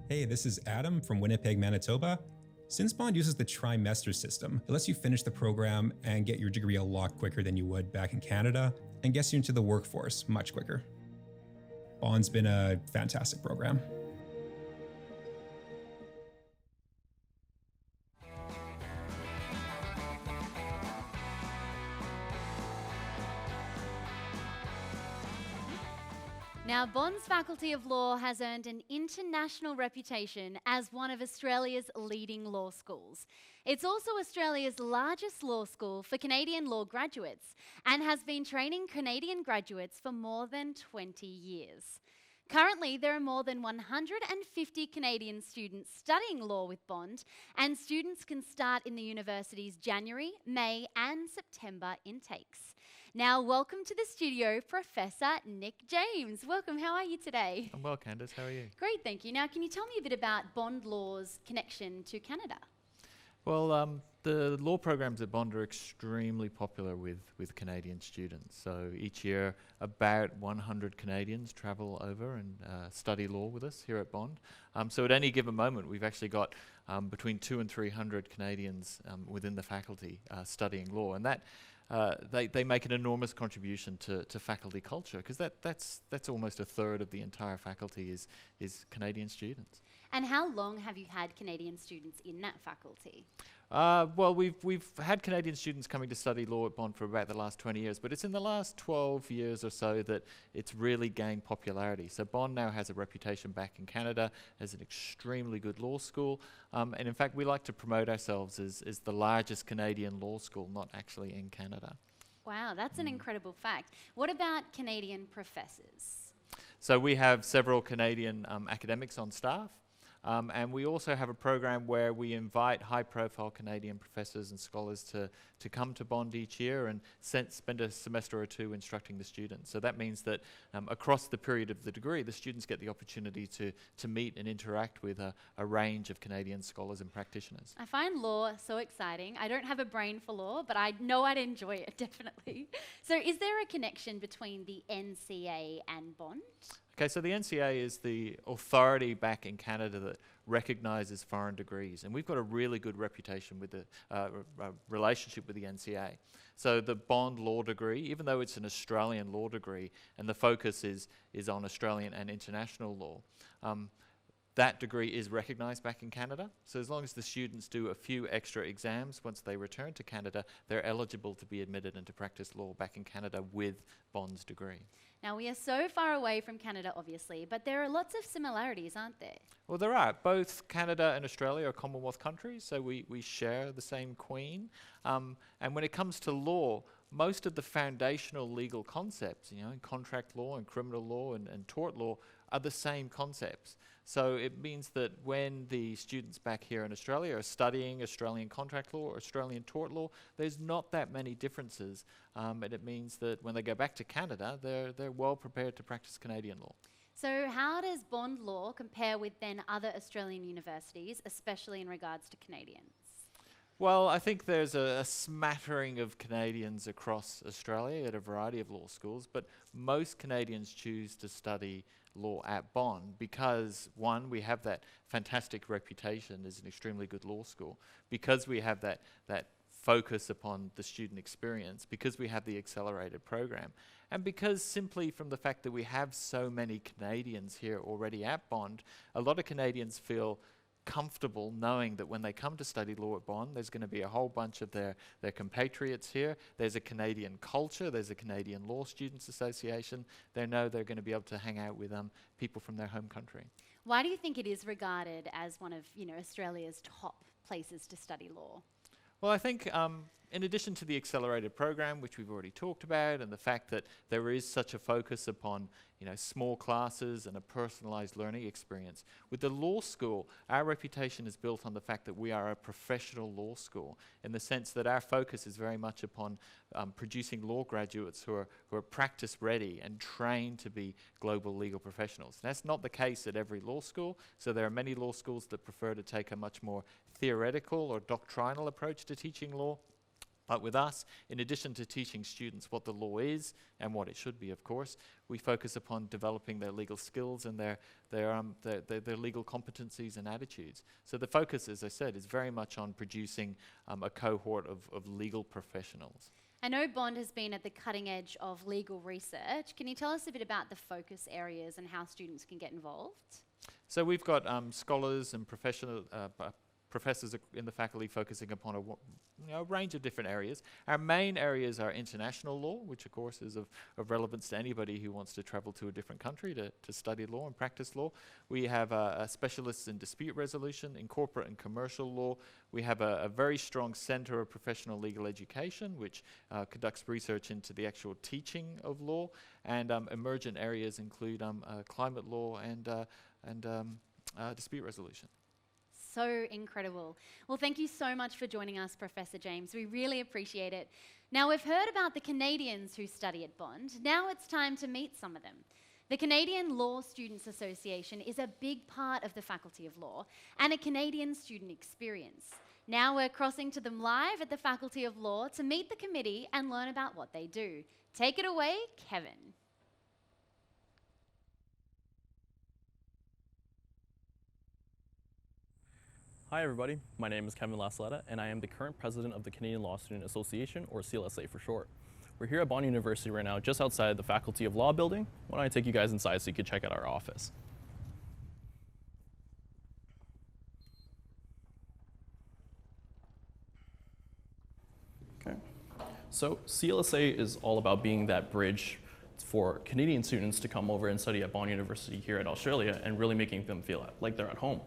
Hey, this is Adam from Winnipeg, Manitoba. Since Bond uses the trimester system, it lets you finish the program and get your degree a lot quicker than you would back in Canada, and gets you into the workforce much quicker. Bond's been a fantastic program. Now, Bond's Faculty of Law has earned an international reputation as one of Australia's leading law schools. It's also Australia's largest law school for Canadian law graduates and has been training Canadian graduates for more than 20 years. Currently, there are more than 150 Canadian students studying law with Bond, and students can start in the university's January, May, and September intakes. Now, welcome to the studio, Professor Nick James. Welcome, how are you today? I'm well, Candice, how are you? Great, thank you. Now, can you tell me a bit about Bond Law's connection to Canada? Well, the law programs at Bond are extremely popular with Canadian students. So each year, about 100 Canadians travel over and study law with us here at Bond. So at any given moment, we've actually got between 200 and 300 Canadians within the faculty studying law. And that they make an enormous contribution to faculty culture, because that's almost a third of the entire faculty is Canadian students. And how long have you had Canadian students in that faculty? Well, we've had Canadian students coming to study law at Bond for about the last 20 years, but it's in the last 12 years or so that it's really gained popularity. So Bond now has a reputation back in Canada as an extremely good law school, and in fact we like to promote ourselves as the largest Canadian law school, not actually in Canada. Wow, that's an incredible fact. What about Canadian professors? So we have several Canadian academics on staff. And we also have a program where we invite high-profile Canadian professors and scholars to come to Bond each year and spend a semester or two instructing the students. So that means that across the period of the degree, the students get the opportunity to meet and interact with a range of Canadian scholars and practitioners. I find law so exciting. I don't have a brain for law, but I know I'd enjoy it, definitely. So is there a connection between the NCA and Bond? Okay, so the NCA is the authority back in Canada that recognises foreign degrees, and we've got a really good reputation with the relationship with the NCA. So the Bond law degree, even though it's an Australian law degree and the focus is on Australian and international law, that degree is recognised back in Canada. So as long as the students do a few extra exams once they return to Canada, they're eligible to be admitted and to practice law back in Canada with Bond's degree. Now, we are so far away from Canada, obviously, but there are lots of similarities, aren't there? Well, there are. Both Canada and Australia are Commonwealth countries, so we share the same Queen. And when it comes to law, most of the foundational legal concepts, in contract law and criminal law and tort law, are the same concepts. So it means that when the students back here in Australia are studying Australian contract law or Australian tort law, there's not that many differences. And it means that when they go back to Canada, they're well prepared to practice Canadian law. So how does Bond law compare with then other Australian universities, especially in regards to Canadians? Well, I think there's a smattering of Canadians across Australia at a variety of law schools, but most Canadians choose to study law at Bond because, one, we have that fantastic reputation as an extremely good law school, because we have that focus upon the student experience, because we have the accelerated program, and because simply from the fact that we have so many Canadians here already at Bond, a lot of Canadians feel comfortable knowing that when they come to study law at Bond, there's going to be a whole bunch of their compatriots here. There's a Canadian culture. There's a Canadian Law Students Association. They know they're going to be able to hang out with people from their home country. Why do you think it is regarded as one of Australia's top places to study law? Well, I think in addition to the accelerated program, which we've already talked about, and the fact that there is such a focus upon small classes and a personalised learning experience, with the law school, our reputation is built on the fact that we are a professional law school, in the sense that our focus is very much upon producing law graduates who are practice ready and trained to be global legal professionals. That's not the case at every law school, so there are many law schools that prefer to take a much more theoretical or doctrinal approach to teaching law. But with us, in addition to teaching students what the law is and what it should be, of course, we focus upon developing their legal skills and their legal competencies and attitudes. So the focus, as I said, is very much on producing a cohort of legal professionals. I know Bond has been at the cutting edge of legal research. Can you tell us a bit about the focus areas and how students can get involved? So we've got scholars and professors in the faculty focusing upon a range of different areas. Our main areas are international law, which of course is of relevance to anybody who wants to travel to a different country to study law and practice law. We have specialists in dispute resolution, in corporate and commercial law. We have a very strong center of professional legal education, which conducts research into the actual teaching of law, and emergent areas include climate law and dispute resolution. So incredible. Well, thank you so much for joining us, Professor James. We really appreciate it. Now, we've heard about the Canadians who study at Bond. Now it's time to meet some of them. The Canadian Law Students Association is a big part of the Faculty of Law and a Canadian student experience. Now we're crossing to them live at the Faculty of Law to meet the committee and learn about what they do. Take it away, Kevin. Hi everybody, my name is Kevin Lasletta and I am the current president of the Canadian Law Student Association, or CLSA for short. We're here at Bond University right now, just outside the Faculty of Law building. Why don't I take you guys inside so you can check out our office. Okay. So CLSA is all about being that bridge for Canadian students to come over and study at Bond University here in Australia and really making them feel like they're at home.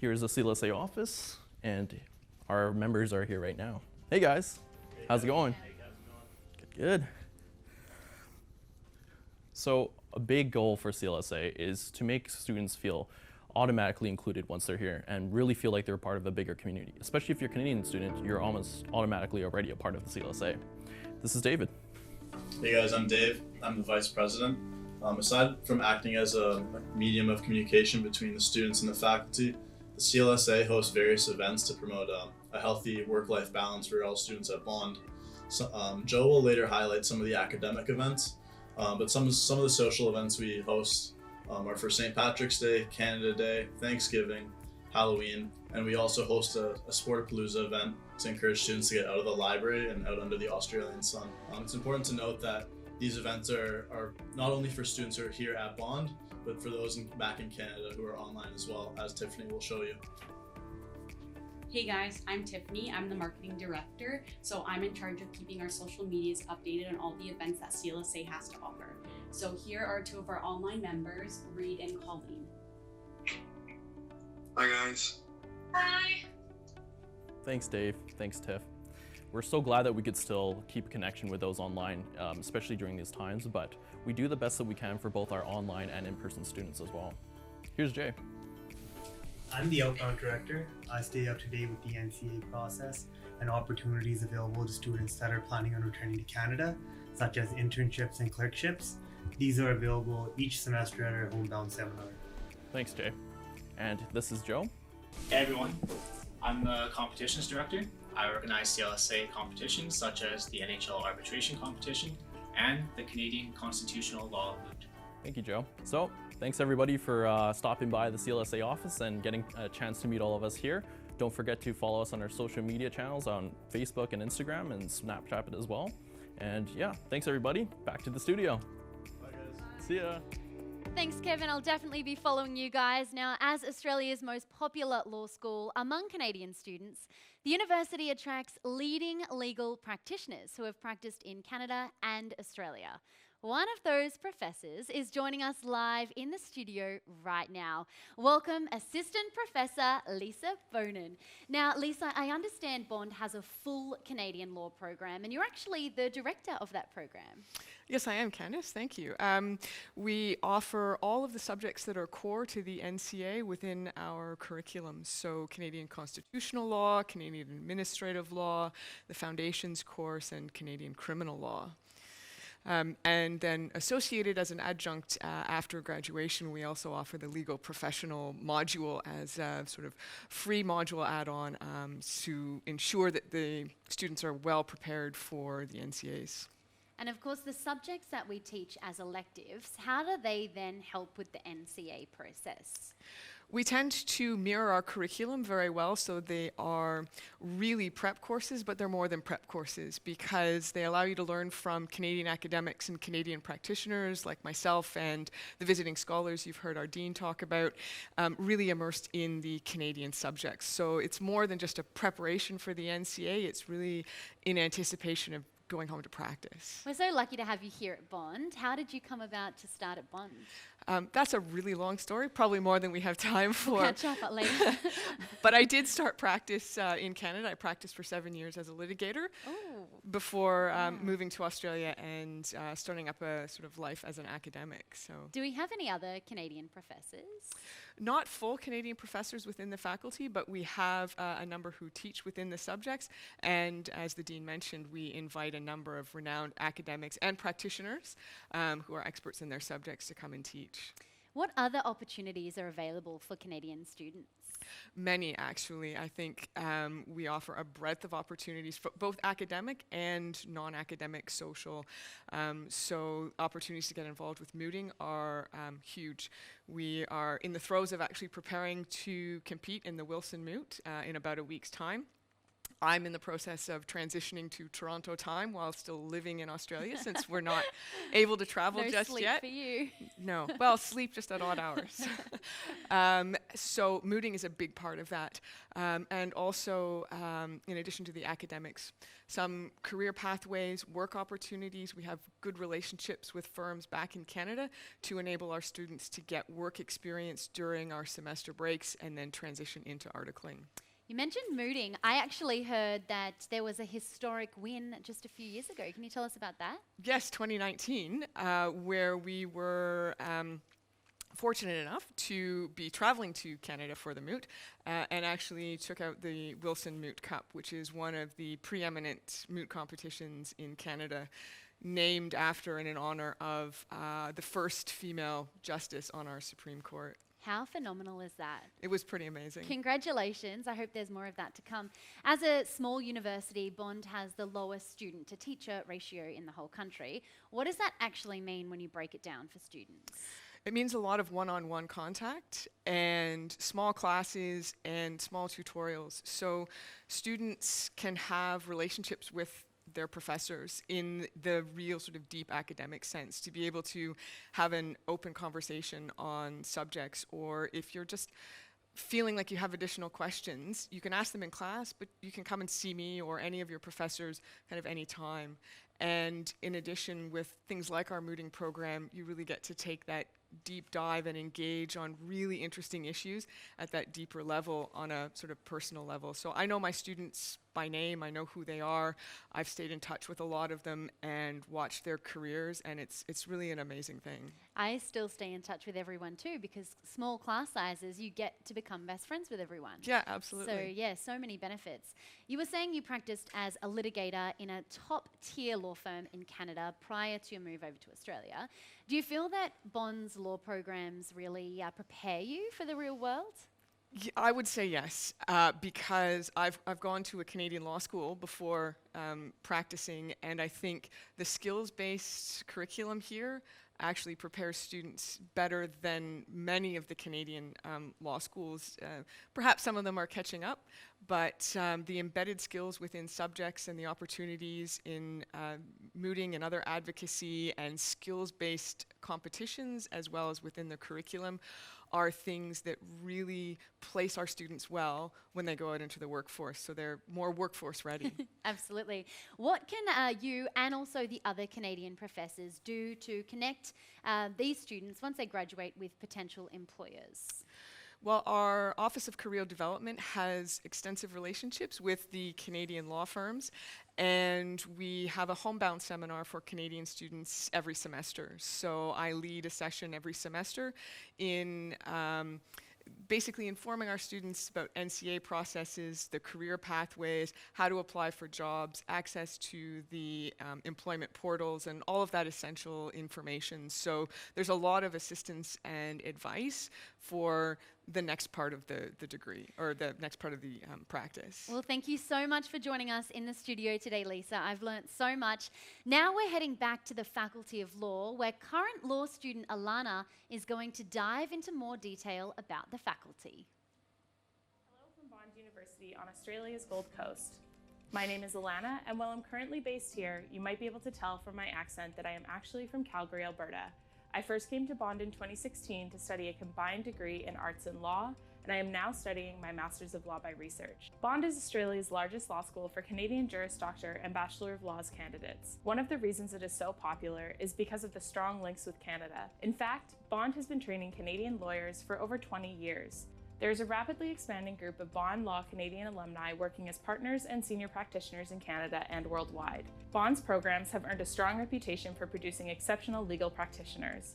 Here's the CLSA office, and our members are here right now. Hey guys, how's it going? Good, good. So a big goal for CLSA is to make students feel automatically included once they're here and really feel like they're part of a bigger community. Especially if you're a Canadian student, you're almost automatically already a part of the CLSA. This is David. Hey guys, I'm Dave. I'm the vice president. Aside from acting as a medium of communication between the students and the faculty, the CLSA hosts various events to promote a healthy work-life balance for all students at Bond. So, Joe will later highlight some of the academic events, but some of the social events we host are for St. Patrick's Day, Canada Day, Thanksgiving, Halloween, and we also host a Sportapalooza event to encourage students to get out of the library and out under the Australian sun. It's important to note that these events are not only for students who are here at Bond, but for those back in Canada who are online as well, as Tiffany will show you. Hey guys, I'm Tiffany. I'm the marketing director, so I'm in charge of keeping our social medias updated on all the events that CLSA has to offer. So here are two of our online members, Reed and Colleen. Hi guys. Hi. Thanks Dave, thanks Tiff. We're so glad that we could still keep a connection with those online, especially during these times, but we do the best that we can for both our online and in-person students as well. Here's Jay. I'm the outbound director. I stay up to date with the NCA process and opportunities available to students that are planning on returning to Canada, such as internships and clerkships. These are available each semester at our homebound seminar. Thanks Jay. And this is Joe. Hey everyone, I'm the competitions director. I organize CLSA competitions such as the NHL arbitration competition and the Canadian Constitutional Law Moot. Thank you, Joe. So, thanks everybody for stopping by the CLSA office and getting a chance to meet all of us here. Don't forget to follow us on our social media channels on Facebook and Instagram and Snapchat as well. And yeah, thanks everybody. Back to the studio. Bye guys. See ya. Thanks, Kevin. I'll definitely be following you guys. Now, as Australia's most popular law school among Canadian students, the university attracts leading legal practitioners who have practiced in Canada and Australia. One of those professors is joining us live in the studio right now. Welcome, Assistant Professor Lisa Bonin. Now, Lisa, I understand Bond has a full Canadian law program, and you're actually the director of that program. Yes, I am, Candice. Thank you. We offer all of the subjects that are core to the NCA within our curriculum. So Canadian constitutional law, Canadian administrative law, the foundations course, and Canadian criminal law. And then associated as an adjunct after graduation, we also offer the legal professional module as a sort of free module add-on to ensure that the students are well prepared for the NCAs. And of course, the subjects that we teach as electives, how do they then help with the NCA process? We tend to mirror our curriculum very well, so they are really prep courses, but they're more than prep courses because they allow you to learn from Canadian academics and Canadian practitioners like myself and the visiting scholars you've heard our dean talk about, really immersed in the Canadian subjects. So it's more than just a preparation for the NCA, it's really in anticipation of going home to practice. We're so lucky to have you here at Bond. How did you come about to start at Bond? That's a really long story, probably more than we have time for. We'll catch up later. But I did start practice in Canada. I practiced for 7 years as a litigator before moving to Australia and starting up a sort of life as an academic. So, do we have any other Canadian professors? Not full Canadian professors within the faculty, but we have a number who teach within the subjects. And as the dean mentioned, we invite a number of renowned academics and practitioners who are experts in their subjects to come and teach. What other opportunities are available for Canadian students? Many, actually. I think we offer a breadth of opportunities for both academic and non-academic social. So opportunities to get involved with mooting are huge. We are in the throes of actually preparing to compete in the Wilson Moot in about a week's time. I'm in the process of transitioning to Toronto time while still living in Australia since we're not able to travel just sleep yet. For you. No, well, sleep just at odd hours. So mooting is a big part of that. And also, in addition to the academics, some career pathways, work opportunities. We have good relationships with firms back in Canada to enable our students to get work experience during our semester breaks and then transition into articling. You mentioned mooting. I actually heard that there was a historic win just a few years ago. Can you tell us about that? Yes, 2019, where we were fortunate enough to be traveling to Canada for the moot and actually took out the Wilson Moot Cup, which is one of the preeminent moot competitions in Canada, named after and in honor of the first female justice on our Supreme Court. How phenomenal is that? It was pretty amazing. Congratulations. I hope there's more of that to come. As a small university, Bond has the lowest student to teacher ratio in the whole country. What does that actually mean when you break it down for students? It means a lot of one-on-one contact and small classes and small tutorials. So students can have relationships with their professors in the real sort of deep academic sense, to be able to have an open conversation on subjects, or if you're just feeling like you have additional questions, you can ask them in class, but you can come and see me or any of your professors kind of any time. And in addition, with things like our mooting program, you really get to take that deep dive and engage on really interesting issues at that deeper level on a sort of personal level. So I know my students by name, I know who they are. I've stayed in touch with a lot of them and watched their careers, and it's really an amazing thing. I still stay in touch with everyone too, because small class sizes, you get to become best friends with everyone. Yeah, absolutely. So yeah, so many benefits. You were saying you practiced as a litigator in a top tier law firm in Canada prior to your move over to Australia. Do you feel that Bond's law programs really prepare you for the real world? Yeah, I would say yes, because I've gone to a Canadian law school before practicing, and I think the skills-based curriculum here actually prepares students better than many of the Canadian law schools. Perhaps some of them are catching up, but the embedded skills within subjects and the opportunities in mooting and other advocacy and skills-based competitions, as well as within the curriculum, are things that really place our students well when they go out into the workforce, so they're more workforce ready. Absolutely. What can you and also the other Canadian professors do to connect these students once they graduate with potential employers? Well, our Office of Career Development has extensive relationships with the Canadian law firms, and we have a homebound seminar for Canadian students every semester. So I lead a session every semester in basically informing our students about NCA processes, the career pathways, how to apply for jobs, access to the employment portals, and all of that essential information. So there's a lot of assistance and advice for the next part of the degree, or the next part of the practice. Well, thank you so much for joining us in the studio today, Lisa. I've learnt so much. Now we're heading back to the Faculty of Law, where current law student Alana is going to dive into more detail about the faculty. Hello from Bond University on Australia's Gold Coast. My name is Alana, and while I'm currently based here, you might be able to tell from my accent that I am actually from Calgary, Alberta. I first came to Bond in 2016 to study a combined degree in arts and law, and I am now studying my Master's of Law by Research. Bond is Australia's largest law school for Canadian Juris Doctor and Bachelor of Laws candidates. One of the reasons it is so popular is because of the strong links with Canada. In fact, Bond has been training Canadian lawyers for over 20 years. There is a rapidly expanding group of Bond Law Canadian alumni working as partners and senior practitioners in Canada and worldwide. Bond's programs have earned a strong reputation for producing exceptional legal practitioners.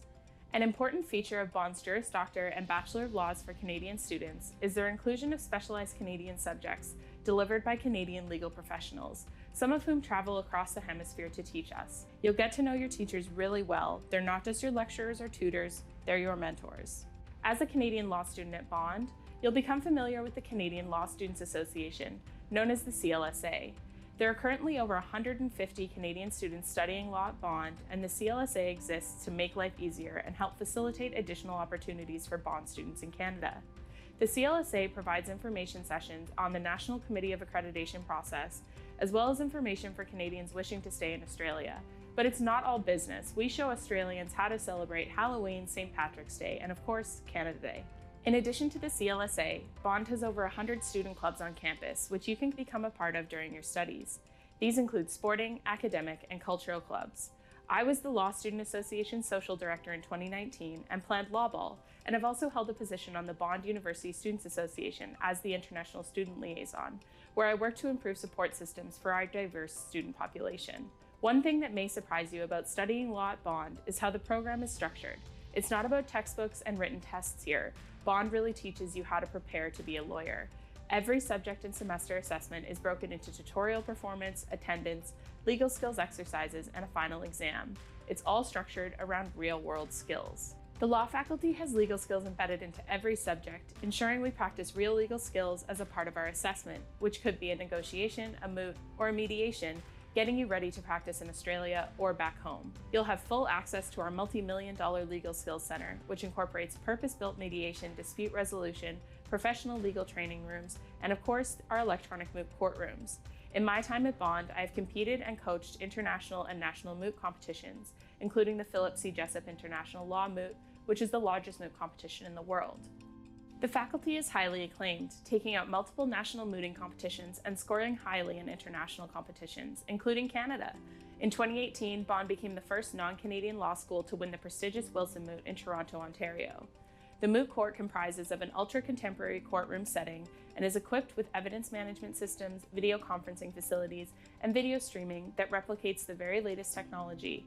An important feature of Bond's Juris Doctor and Bachelor of Laws for Canadian students is their inclusion of specialized Canadian subjects delivered by Canadian legal professionals, some of whom travel across the hemisphere to teach us. You'll get to know your teachers really well. They're not just your lecturers or tutors, they're your mentors. As a Canadian law student at Bond, you'll become familiar with the Canadian Law Students Association, known as the CLSA. There are currently over 150 Canadian students studying law at Bond, and the CLSA exists to make life easier and help facilitate additional opportunities for Bond students in Canada. The CLSA provides information sessions on the National Committee of Accreditation process, as well as information for Canadians wishing to stay in Australia. But it's not all business. We show Australians how to celebrate Halloween, St. Patrick's Day, and of course, Canada Day. In addition to the CLSA, Bond has over 100 student clubs on campus, which you can become a part of during your studies. These include sporting, academic, and cultural clubs. I was the Law Student Association Social Director in 2019 and planned Law Ball, and have also held a position on the Bond University Students Association as the International Student Liaison, where I work to improve support systems for our diverse student population. One thing that may surprise you about studying law at Bond is how the program is structured. It's not about textbooks and written tests here. Bond really teaches you how to prepare to be a lawyer. Every subject and semester assessment is broken into tutorial performance, attendance, legal skills exercises, and a final exam. It's all structured around real-world skills. The law faculty has legal skills embedded into every subject, ensuring we practice real legal skills as a part of our assessment, which could be a negotiation, a moot, or a mediation, getting you ready to practice in Australia or back home. You'll have full access to our multi-million-dollar Legal Skills Center, which incorporates purpose-built mediation, dispute resolution, professional legal training rooms, and of course, our electronic moot courtrooms. In my time at Bond, I have competed and coached international and national moot competitions, including the Philip C. Jessup International Law Moot, which is the largest moot competition in the world. The faculty is highly acclaimed, taking out multiple national mooting competitions and scoring highly in international competitions, including Canada. In 2018, Bond became the first non-Canadian law school to win the prestigious Wilson Moot in Toronto, Ontario. The moot court comprises of an ultra-contemporary courtroom setting and is equipped with evidence management systems, video conferencing facilities, and video streaming that replicates the very latest technology.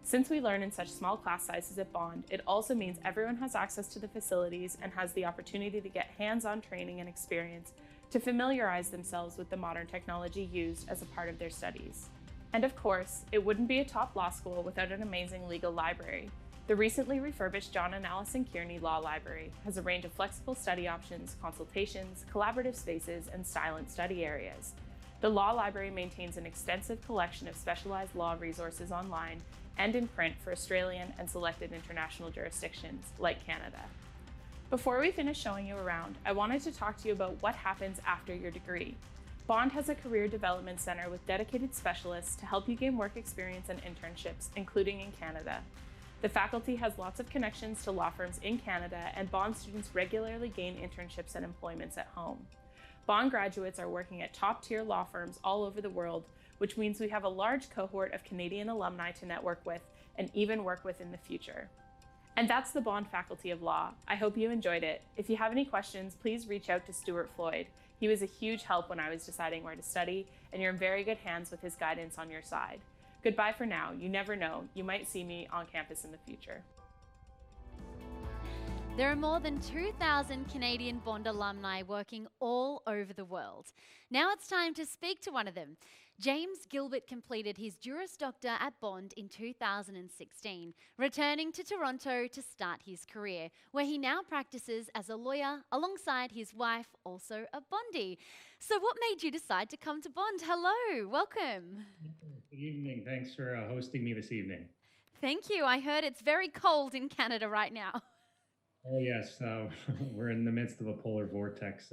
Since we learn in such small class sizes at Bond, it also means everyone has access to the facilities and has the opportunity to get hands-on training and experience to familiarize themselves with the modern technology used as a part of their studies. And of course, it wouldn't be a top law school without an amazing legal library. The recently refurbished John and Allison Kearney Law Library has a range of flexible study options, consultations, collaborative spaces, and silent study areas. The Law Library maintains an extensive collection of specialized law resources online and in print for Australian and selected international jurisdictions, like Canada. Before we finish showing you around, I wanted to talk to you about what happens after your degree. Bond has a career development center with dedicated specialists to help you gain work experience and internships, including in Canada. The faculty has lots of connections to law firms in Canada, and Bond students regularly gain internships and employments at home. Bond graduates are working at top-tier law firms all over the world, which means we have a large cohort of Canadian alumni to network with and even work with in the future. And that's the Bond Faculty of Law. I hope you enjoyed it. If you have any questions, please reach out to Stuart Floyd. He was a huge help when I was deciding where to study, and you're in very good hands with his guidance on your side. Goodbye for now. You never know. You might see me on campus in the future. There are more than 2,000 Canadian Bond alumni working all over the world. Now it's time to speak to one of them. James Gilbert completed his Juris Doctor at Bond in 2016, returning to Toronto to start his career, where he now practices as a lawyer alongside his wife, also a Bondie. So what made you decide to come to Bond? Hello, welcome. Good evening. Thanks for hosting me this evening. Thank you. I heard it's very cold in Canada right now. Oh, yes. We're in the midst of a polar vortex.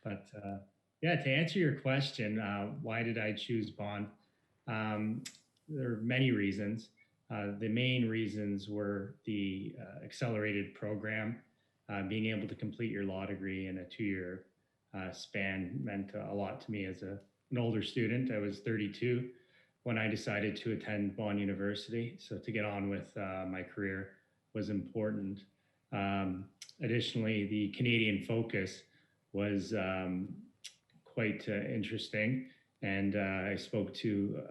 Yeah, to answer your question, why did I choose Bond? There are many reasons. The main reasons were the accelerated program. Being able to complete your law degree in a 2-year span meant a lot to me as an older student. I was 32 when I decided to attend Bond University. So to get on with my career was important. Additionally, the Canadian focus was quite interesting. And I spoke to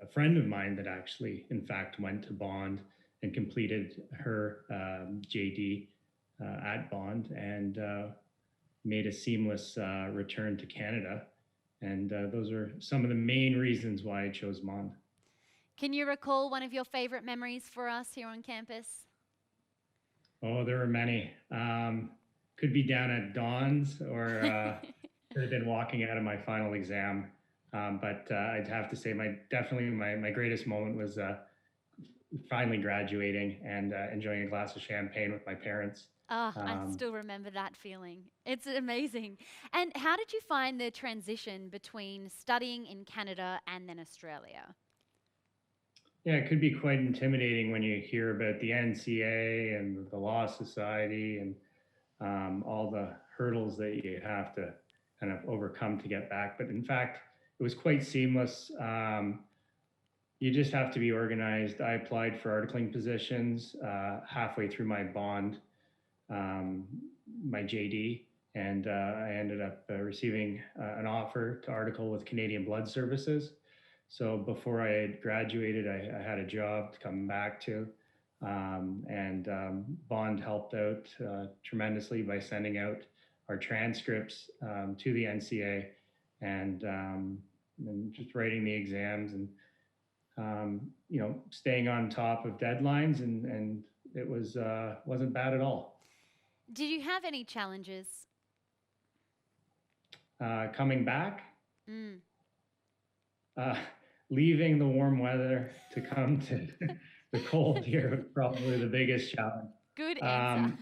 a friend of mine that actually, in fact, went to Bond and completed her JD at Bond and made a seamless return to Canada. And those are some of the main reasons why I chose Bond. Can you recall one of your favorite memories for us here on campus? Oh, there were many. Could be down at Dawn's or could have been walking out of my final exam. But I'd have to say my greatest moment was finally graduating and enjoying a glass of champagne with my parents. Oh, I still remember that feeling. It's amazing. And how did you find the transition between studying in Canada and then Australia? Yeah, it could be quite intimidating when you hear about the NCA and the Law Society and all the hurdles that you have to kind of overcome to get back. But in fact, it was quite seamless. You just have to be organized. I applied for articling positions halfway through my Bond, my JD, and I ended up receiving an offer to article with Canadian Blood Services. So before I had graduated, I had a job to come back to, and Bond helped out tremendously by sending out our transcripts to the NCA and just writing the exams and staying on top of deadlines, and it wasn't bad at all. Did you have any challenges? Coming back? Leaving the warm weather to come to the cold here was probably the biggest challenge. Good answer.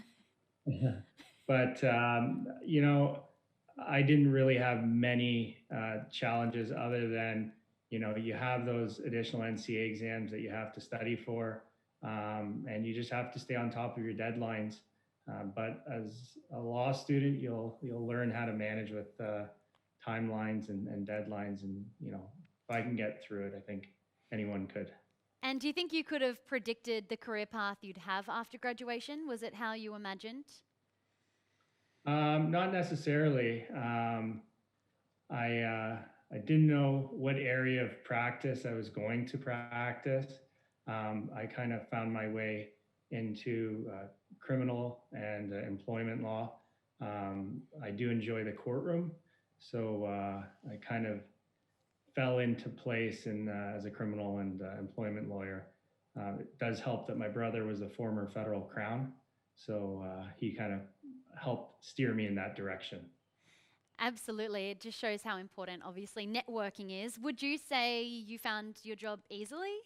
But, I didn't really have many challenges other than, you have those additional NCA exams that you have to study for, and you just have to stay on top of your deadlines. But as a law student, you'll learn how to manage with timelines and deadlines, and if I can get through it, I think anyone could. And do you think you could have predicted the career path you'd have after graduation? Was it how you imagined? Not necessarily. I didn't know what area of practice I was going to practice. I kind of found my way into criminal and employment law. I do enjoy the courtroom, so I kind of fell into place as a criminal and employment lawyer. It does help that my brother was a former federal crown, so he kind of helped steer me in that direction. Absolutely. It just shows how important, obviously, networking is. Would you say you found your job easily?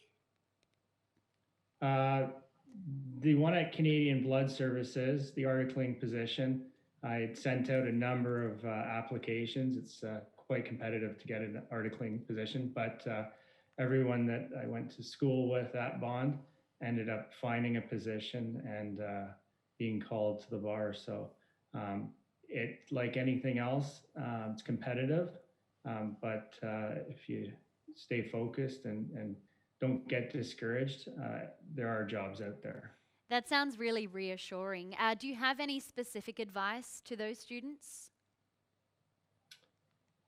The one at Canadian Blood Services, the articling position, I had sent out a number of applications. It's quite competitive to get an articling position, but everyone that I went to school with at Bond ended up finding a position and being called to the bar. So it, like anything else, it's competitive, but if you stay focused and don't get discouraged, there are jobs out there. That sounds really reassuring. Do you have any specific advice to those students?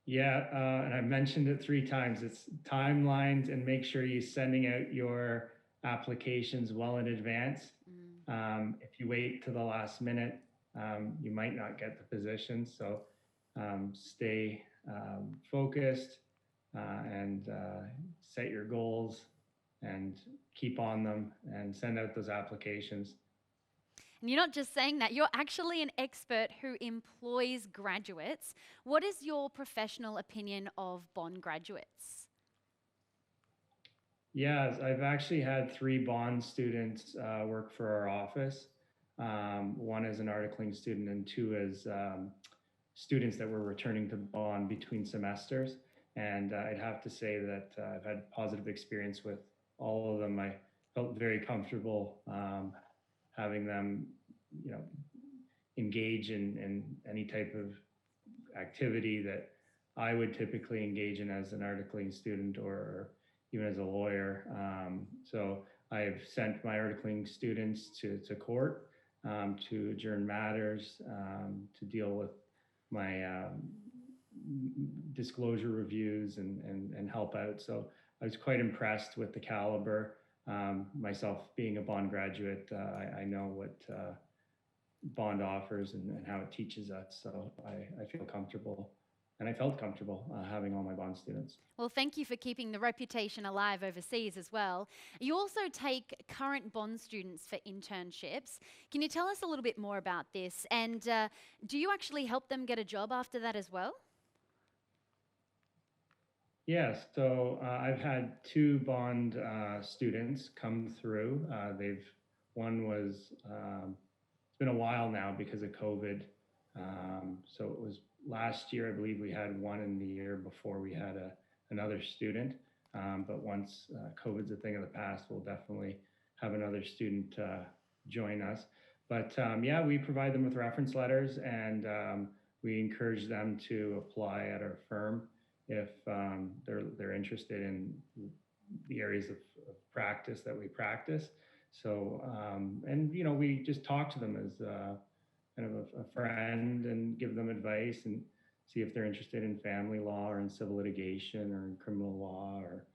Yeah, and I've mentioned it 3 times. It's timelines, and make sure you're sending out your applications well in advance. If you wait to the last minute, you might not get the position. So stay focused and set your goals and keep on them and send out those applications. And you're not just saying that, you're actually an expert who employs graduates. What is your professional opinion of bond graduates? Yes, I've actually had 3 bond students work for our office. One as an articling student and 2 as students that were returning to bond between semesters. And I'd have to say that I've had positive experience with all of them. I felt very comfortable having them, engage in any type of activity that I would typically engage in as an articling student or even as a lawyer. So I've sent my articling students to court to adjourn matters, to deal with my disclosure reviews and help out. So I was quite impressed with the caliber. Myself being a bond graduate, I know what bond offers and how it teaches us. So I feel comfortable, and I felt comfortable having all my bond students. Well, thank you for keeping the reputation alive overseas as well. You also take current bond students for internships. Can you tell us a little bit more about this? And do you actually help them get a job after that as well? Yes, so I've had 2 bond students come through. One was, it's been a while now because of COVID. So it was last year, I believe we had one, in the year before we had another student. But once COVID's a thing of the past, we'll definitely have another student join us. But yeah, we provide them with reference letters, and we encourage them to apply at our firm if they're interested in the areas of practice that we practice. So, and we just talk to them as kind of a friend and give them advice and see if they're interested in family law or in civil litigation or in criminal law or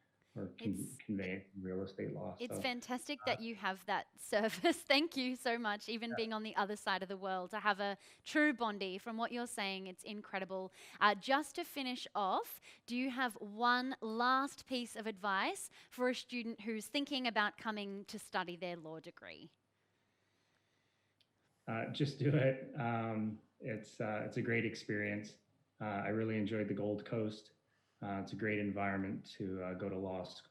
conveyance and real estate law. It's So, fantastic that you have that service. Thank you so much, even being on the other side of the world, to have a true bondie. From what you're saying, it's incredible. Just to finish off, do you have one last piece of advice for a student who's thinking about coming to study their law degree? just do it. It's a great experience. I really enjoyed the Gold Coast. It's a great environment to go to law school.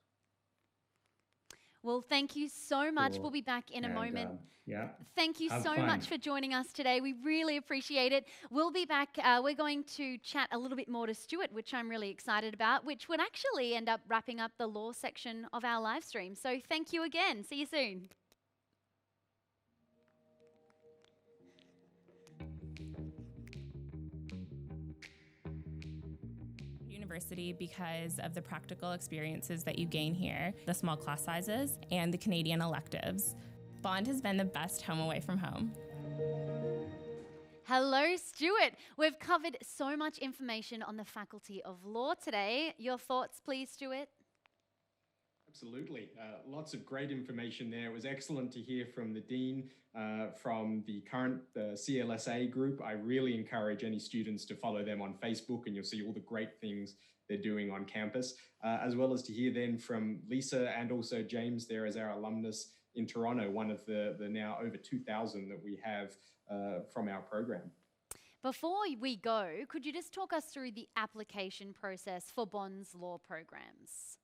Well, thank you so much. Cool. We'll be back in a moment. Yeah. Thank you Have so fun. much for joining us today. We really appreciate it. We'll be back. We're going to chat a little bit more to Stuart, which I'm really excited about, which would actually end up wrapping up the law section of our live stream. So thank you again. See you soon. University because of the practical experiences that you gain here, the small class sizes, and the Canadian electives. Bond has been the best home away from home. Hello, Stuart. We've covered so much information on the Faculty of Law today. Your thoughts, please, Stuart? Absolutely. Lots of great information there. It was excellent to hear from the Dean, from the current CLSA group. I really encourage any students to follow them on Facebook, and you'll see all the great things they're doing on campus, as well as to hear then from Lisa and also James there as our alumnus in Toronto, one of the now over 2,000 that we have from our program. Before we go, could you just talk us through the application process for Bond's law programs?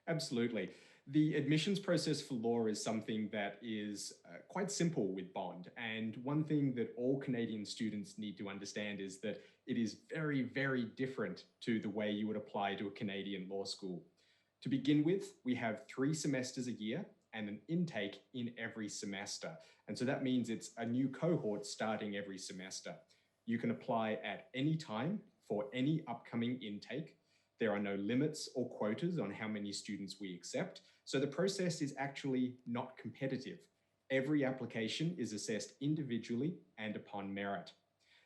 Absolutely. The admissions process for law is something that is quite simple with Bond. And one thing that all Canadian students need to understand is that it is very, very different to the way you would apply to a Canadian law school. To begin with, we have 3 semesters a year and an intake in every semester. And so that means it's a new cohort starting every semester. You can apply at any time for any upcoming intake. There are no limits or quotas on how many students we accept. So the process is actually not competitive. Every application is assessed individually and upon merit.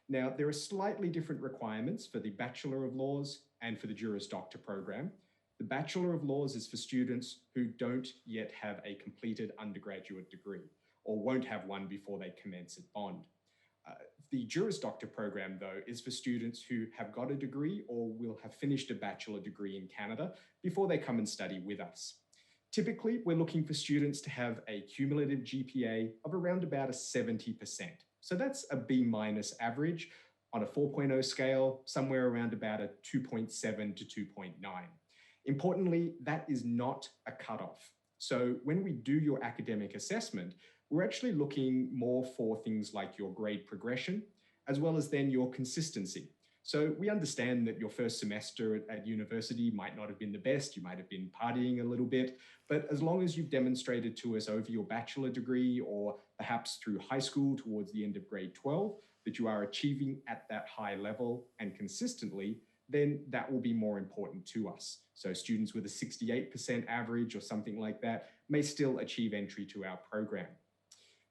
Now, there are slightly different requirements for the Bachelor of Laws and for the Juris Doctor program. The Bachelor of Laws is for students who don't yet have a completed undergraduate degree or won't have one before they commence at Bond. The Juris Doctor program, though, is for students who have got a degree or will have finished a bachelor degree in Canada before they come and study with us. Typically, we're looking for students to have a cumulative GPA of around about a 70%. So that's a B- average on a 4.0 scale, somewhere around about a 2.7 to 2.9. Importantly, that is not a cutoff. So when we do your academic assessment, we're actually looking more for things like your grade progression, as well as then your consistency. So we understand that your first semester at university might not have been the best, you might have been partying a little bit, but as long as you've demonstrated to us over your bachelor degree or perhaps through high school towards the end of grade 12, that you are achieving at that high level and consistently, then that will be more important to us. So students with a 68% average or something like that may still achieve entry to our program.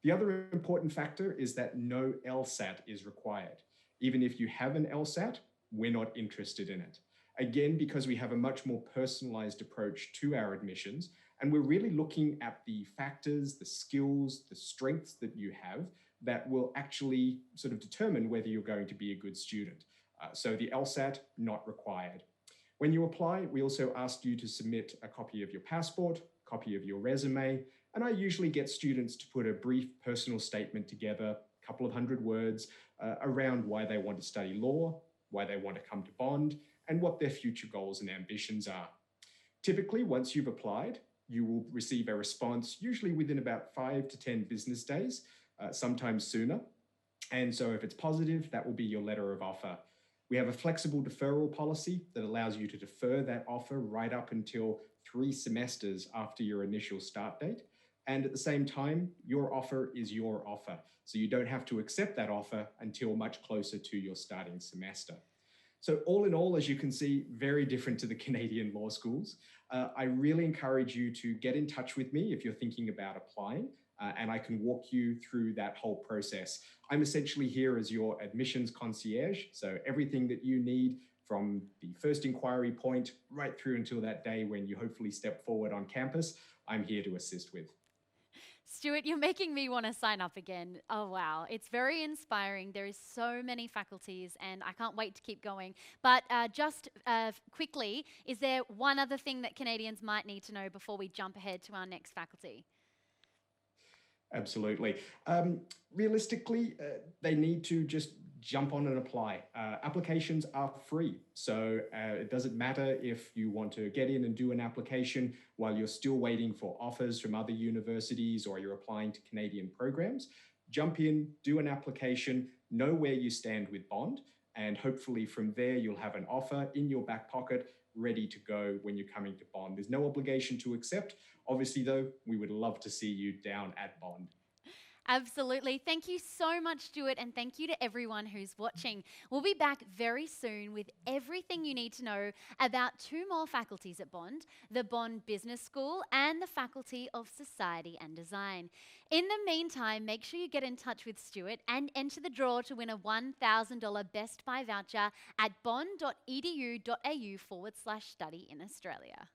The other important factor is that no LSAT is required. Even if you have an LSAT, we're not interested in it. Again, because we have a much more personalized approach to our admissions, and we're really looking at the factors, the skills, the strengths that you have that will actually sort of determine whether you're going to be a good student. So the LSAT, not required. When you apply, we also ask you to submit a copy of your passport, copy of your resume, and I usually get students to put a brief personal statement together, a couple of 100 words, around why they want to study law, why they want to come to Bond, and what their future goals and ambitions are. Typically, once you've applied, you will receive a response, usually within about 5 to 10 business days, sometimes sooner. And so if it's positive, that will be your letter of offer. We have a flexible deferral policy that allows you to defer that offer right up until 3 semesters after your initial start date. And at the same time, your offer is your offer. So you don't have to accept that offer until much closer to your starting semester. So all in all, as you can see, very different to the Canadian law schools. I really encourage you to get in touch with me if you're thinking about applying, and I can walk you through that whole process. I'm essentially here as your admissions concierge, so everything that you need from the first inquiry point right through until that day when you hopefully step forward on campus, I'm here to assist with. Stuart, you're making me want to sign up again. Oh, wow. It's very inspiring. There is so many faculties and I can't wait to keep going. But just quickly, is there one other thing that Canadians might need to know before we jump ahead to our next faculty? Absolutely. Realistically, they need to just jump on and apply. Applications are free, so it doesn't matter if you want to get in and do an application while you're still waiting for offers from other universities or you're applying to Canadian programs. Jump in, do an application, know where you stand with Bond, and hopefully from there you'll have an offer in your back pocket ready to go when you're coming to Bond. There's no obligation to accept. Obviously, though, we would love to see you down at Bond. Absolutely. Thank you so much, Stuart, and thank you to everyone who's watching. We'll be back very soon with everything you need to know about 2 more faculties at Bond, the Bond Business School and the Faculty of Society and Design. In the meantime, make sure you get in touch with Stuart and enter the draw to win a $1,000 Best Buy voucher at bond.edu.au/study in Australia.